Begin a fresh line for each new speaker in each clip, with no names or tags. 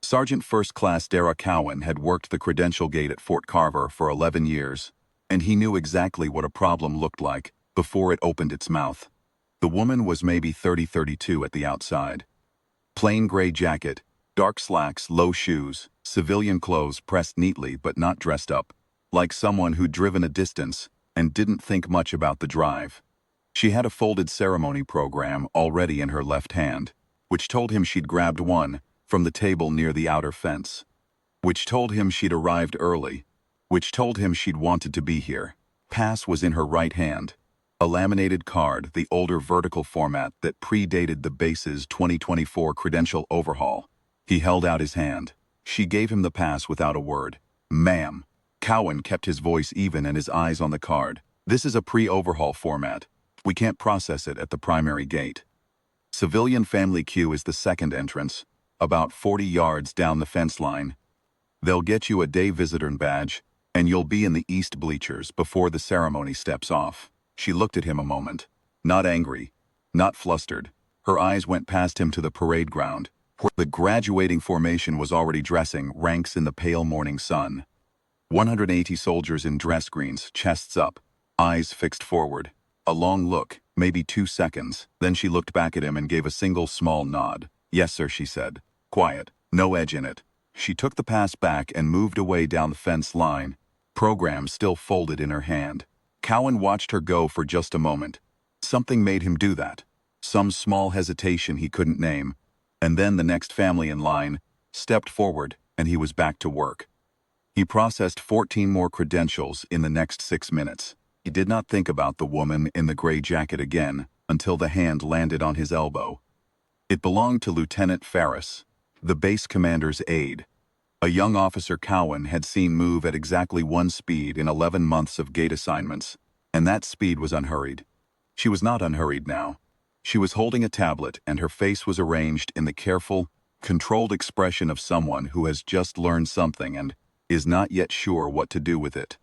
Sergeant First Class Dara Cowan had worked the credential gate at Fort Carver for 11 years, and he knew exactly what a problem looked like before it opened its mouth. The woman was maybe 32 at the outside. Plain gray jacket, dark slacks, low shoes, civilian clothes pressed neatly but not dressed up, like someone who'd driven a distance and didn't think much about the drive. She had a folded ceremony program already in her left hand, which told him she'd grabbed one from the table near the outer fence, which told him she'd arrived early, which told him she'd wanted to be here. Pass was in her right hand, a laminated card, the older vertical format that predated the base's 2024 credential overhaul. He held out his hand. She gave him the pass without a word. "Ma'am." Cowan kept his voice even and his eyes on the card. "This is a pre-overhaul format. We can't process it at the primary gate. Civilian family queue is the second entrance, about 40 yards down the fence line. They'll get you a day visitor badge, and you'll be in the east bleachers before the ceremony steps off." She looked at him a moment. Not angry, not flustered. Her eyes went past him to the parade ground, where the graduating formation was already dressing ranks in the pale morning sun. 180 soldiers in dress greens, chests up, eyes fixed forward. A long look, maybe 2 seconds, then she looked back at him and gave a single small nod. "Yes, sir," she said. Quiet, no edge in it. She took the pass back and moved away down the fence line, program still folded in her hand. Cowan watched her go for just a moment. Something made him do that. Some small hesitation he couldn't name. And then the next family in line stepped forward, and he was back to work. He processed 14 more credentials in the next 6 minutes. He did not think about the woman in the gray jacket again until the hand landed on his elbow. It belonged to Lieutenant Ferris, the base commander's aide, a young officer Cowan had seen move at exactly one speed in 11 months of gate assignments, and that speed was unhurried. She was not unhurried now. She was holding a tablet, and her face was arranged in the careful, controlled expression of someone who has just learned something and is not yet sure what to do with it.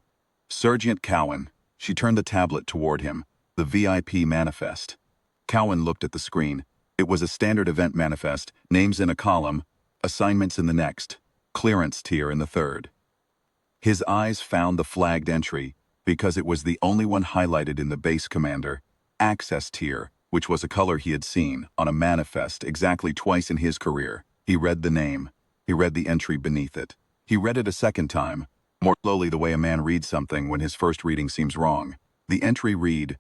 "Sergeant Cowan." She turned the tablet toward him, the VIP manifest. Cowan looked at the screen. It was a standard event manifest, names in a column, assignments in the next, clearance tier in the third. His eyes found the flagged entry, because it was the only one highlighted in the base commander, access tier, which was a color he had seen on a manifest exactly twice in his career. He read the name. He read the entry beneath it. He read it a second time, more slowly the way a man reads something when his first reading seems wrong. The entry read,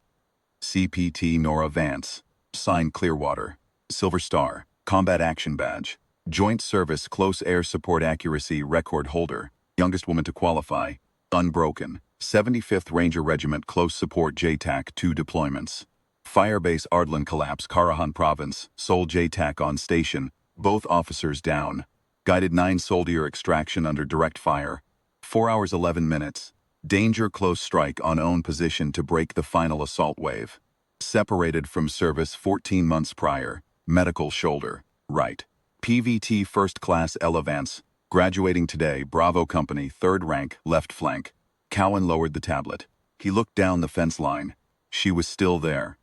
CPT Nora Vance, signed Clearwater, Silver Star, Combat Action Badge, Joint Service Close Air Support Accuracy Record Holder, youngest woman to qualify, unbroken, 75th Ranger Regiment Close Support JTAC 2 deployments. Firebase Ardlan Collapse Karahan Province, sole JTAC on station, both officers down. Guided 9 soldier extraction under direct fire. 4 hours 11 minutes. Danger close strike on own position to break the final assault wave. Separated from service 14 months prior. Medical shoulder, right. PVT First Class Elevance, graduating today, Bravo Company, 3rd rank, left flank. Cowan lowered the tablet. He looked down the fence line. She was still there.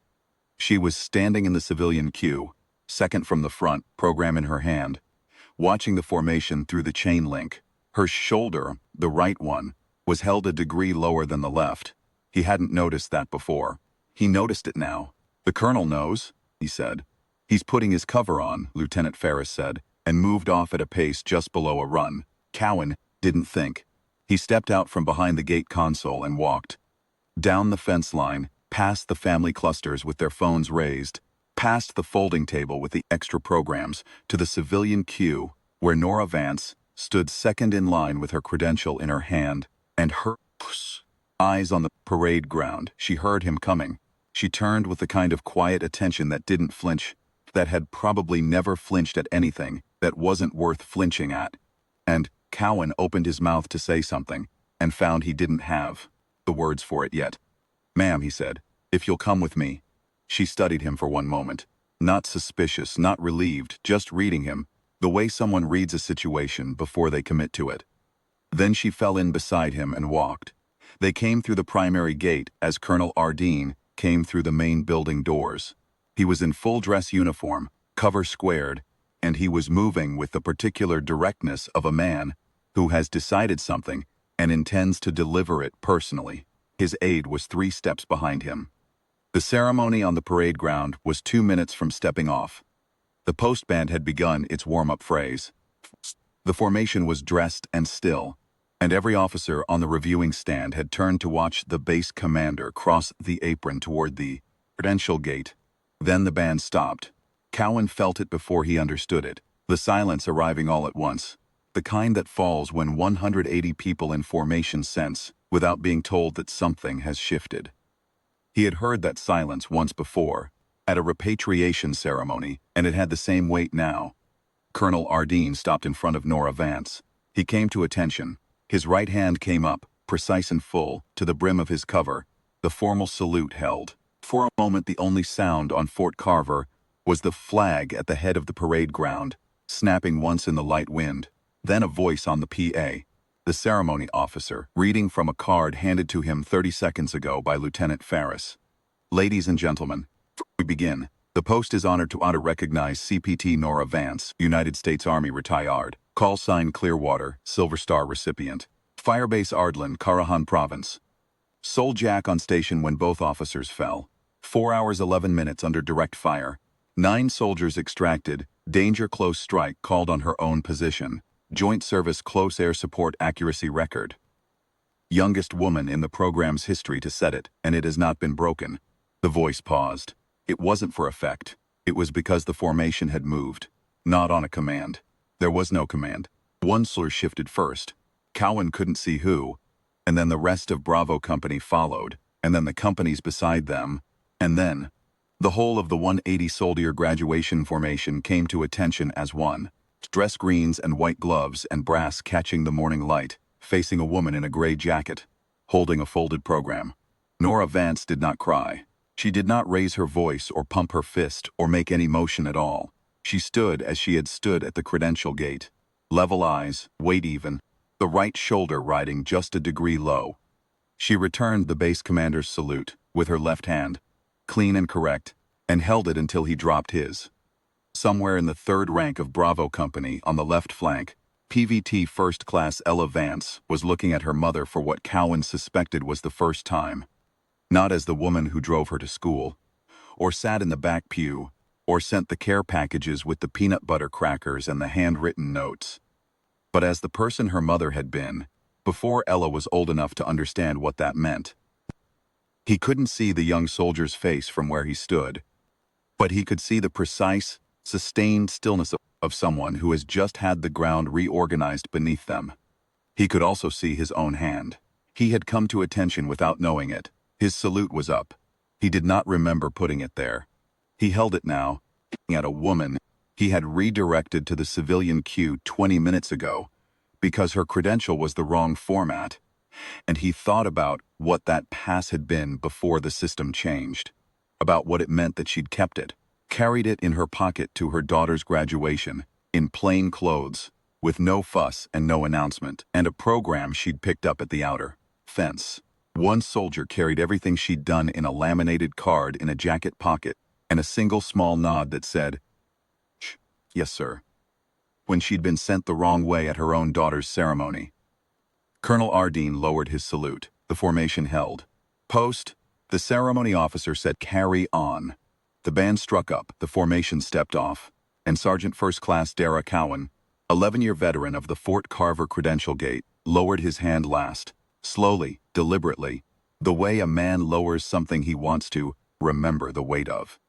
She was standing in the civilian queue, second from the front, program in her hand, watching the formation through the chain link. Her shoulder, the right one, was held a degree lower than the left. He hadn't noticed that before. He noticed it now. "The colonel knows," he said. "He's putting his cover on," Lieutenant Ferris said, and moved off at a pace just below a run. Cowan didn't think. He stepped out from behind the gate console and walked. Down the fence line, past the family clusters with their phones raised, past the folding table with the extra programs, to the civilian queue, where Nora Vance stood second in line with her credential in her hand, and her eyes on the parade ground. She heard him coming. She turned with the kind of quiet attention that didn't flinch, that had probably never flinched at anything that wasn't worth flinching at. And Cowan opened his mouth to say something, and found he didn't have the words for it yet. "Ma'am," he said, "if you'll come with me." She studied him for one moment. Not suspicious, not relieved, just reading him, the way someone reads a situation before they commit to it. Then she fell in beside him and walked. They came through the primary gate as Colonel Ardeen came through the main building doors. He was in full dress uniform, cover squared, and he was moving with the particular directness of a man who has decided something and intends to deliver it personally. His aide was 3 steps behind him. The ceremony on the parade ground was 2 minutes from stepping off. The post band had begun its warm-up phrase. The formation was dressed and still, and every officer on the reviewing stand had turned to watch the base commander cross the apron toward the credential gate. Then the band stopped. Cowan felt it before he understood it, the silence arriving all at once, the kind that falls when 180 people in formation sense, without being told that something has shifted. He had heard that silence once before, at a repatriation ceremony, and it had the same weight now. Colonel Ardeen stopped in front of Nora Vance. He came to attention. His right hand came up, precise and full, to the brim of his cover, the formal salute held. For a moment the only sound on Fort Carver was the flag at the head of the parade ground, snapping once in the light wind. Then a voice on the PA. The ceremony officer, reading from a card handed to him 30 seconds ago by Lieutenant Ferris. Ladies and gentlemen, we begin. The post is honored to recognize CPT Nora Vance, United States Army retired, call sign Clearwater, Silver Star recipient, Firebase Ardlin, Karahan Province. Sole Jack on station when both officers fell. 4 hours 11 minutes under direct fire. 9 soldiers extracted, danger close strike called on her own position. Joint Service Close Air Support Accuracy Record. Youngest woman in the program's history to set it, and it has not been broken. The voice paused. It wasn't for effect. It was because the formation had moved. Not on a command. There was no command. One soldier shifted first. Cowan couldn't see who. And then the rest of Bravo Company followed. And then the companies beside them. And then the whole of the 180-soldier graduation formation came to attention as one. Dress greens and white gloves and brass catching the morning light, facing a woman in a gray jacket, holding a folded program. Nora Vance did not cry. She did not raise her voice or pump her fist or make any motion at all. She stood as she had stood at the credential gate. Level eyes, weight even, the right shoulder riding just a degree low. She returned the base commander's salute with her left hand, clean and correct, and held it until he dropped his. Somewhere in the 3rd rank of Bravo Company on the left flank, PVT First Class Ella Vance was looking at her mother for what Cowan suspected was the first time. Not as the woman who drove her to school, or sat in the back pew, or sent the care packages with the peanut butter crackers and the handwritten notes, but as the person her mother had been, before Ella was old enough to understand what that meant. He couldn't see the young soldier's face from where he stood, but he could see the precise, sustained stillness of someone who has just had the ground reorganized beneath them. He could also see his own hand. He had come to attention without knowing it. His salute was up. He did not remember putting it there. He held it now, at a woman he had redirected to the civilian queue 20 minutes ago because her credential was the wrong format, and he thought about what that pass had been before the system changed, about what it meant that she'd kept it, carried it in her pocket to her daughter's graduation, in plain clothes, with no fuss and no announcement, and a program she'd picked up at the outer fence. One soldier carried everything she'd done in a laminated card in a jacket pocket, and a single small nod that said, "Yes, sir," when she'd been sent the wrong way at her own daughter's ceremony. Colonel Ardeen lowered his salute. The formation held. Post, the ceremony officer said, "Carry on." The band struck up, the formation stepped off, and Sergeant First Class Dara Cowan, 11-year veteran of the Fort Carver Credential Gate, lowered his hand last, slowly, deliberately, the way a man lowers something he wants to remember the weight of.